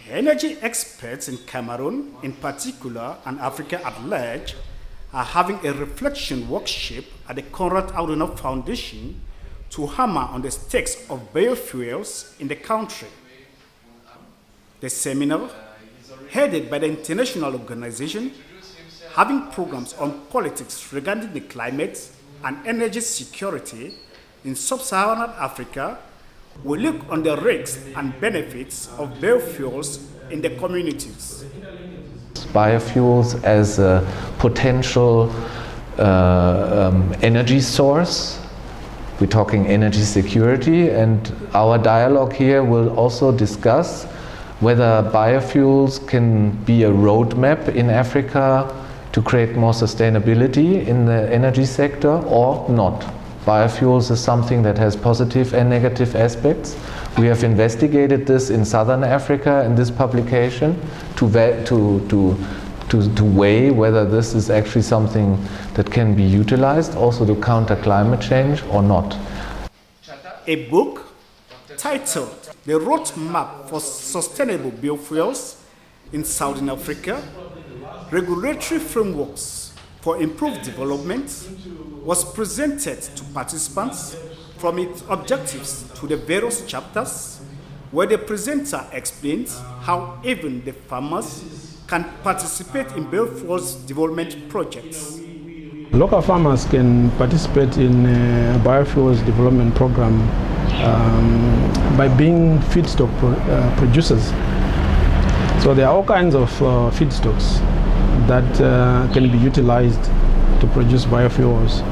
Energy experts in Cameroon, in particular, and Africa at large, are having a reflection workshop at the Konrad Adenauer Foundation to hammer on the stakes of biofuels in the country. The seminar, headed by the international organization, having programs on politics regarding the climate and energy security in sub-Saharan Africa, will look on the risks and benefits of biofuels in the communities. Biofuels as a potential energy source. We're talking energy security, and our dialogue here will also discuss whether biofuels can be a roadmap in Africa to create more sustainability in the energy sector or not. Biofuels is something that has positive and negative aspects. We have investigated this in Southern Africa in this publication to weigh whether this is actually something that can be utilized also to counter climate change or not. A book titled The Roadmap for Sustainable Biofuels in Southern Africa, Regulatory Frameworks for Improved Development, was presented to participants from its objectives to the various chapters, where the presenter explains how even the farmers can participate in biofuels development projects. Local farmers can participate in a biofuels development program by being feedstock producers. So there are all kinds of feedstocks that can be utilized to produce biofuels.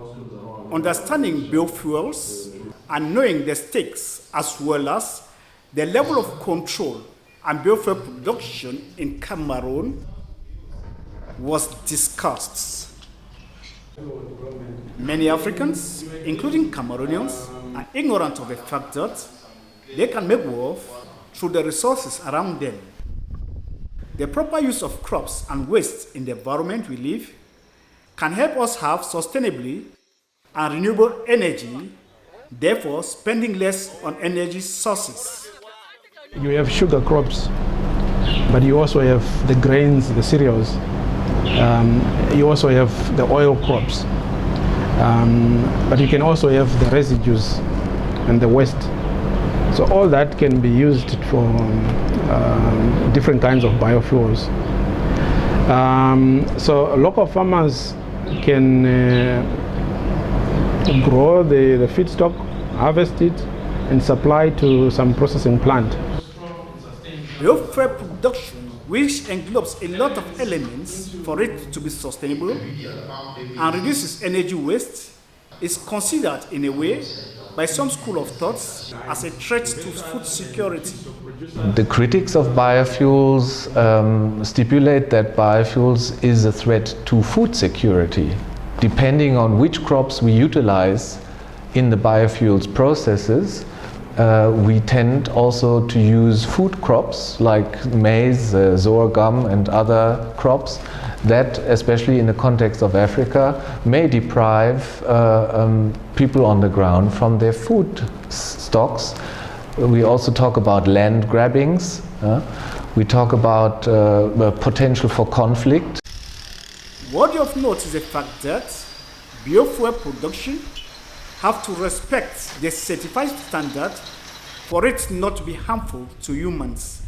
Understanding biofuels and knowing the stakes as well as the level of control and biofuel production in Cameroon was discussed. Many Africans, including Cameroonians, are ignorant of the fact that they can make wealth through the resources around them. The proper use of crops and waste in the environment we live can help us have sustainably and renewable energy, therefore spending less on energy sources. You have sugar crops, but you also have the grains, the cereals. You also have the oil crops, but you can also have the residues and the waste. So all that can be used for different kinds of biofuels. So local farmers can grow the feedstock, harvest it, and supply to some processing plant. Biofuel production, which englobes a lot of elements for it to be sustainable and reduces energy waste, is considered in a way by some school of thoughts as a threat to food security. The critics of biofuels stipulate that biofuels is a threat to food security. Depending on which crops we utilize in the biofuels processes, we tend also to use food crops like maize, sorghum and other crops that, especially in the context of Africa, may deprive people on the ground from their food stocks. We also talk about land grabbings. We talk about potential for conflict. Worthy of note is the fact that biofuel production have to respect the certified standard for it not to be harmful to humans.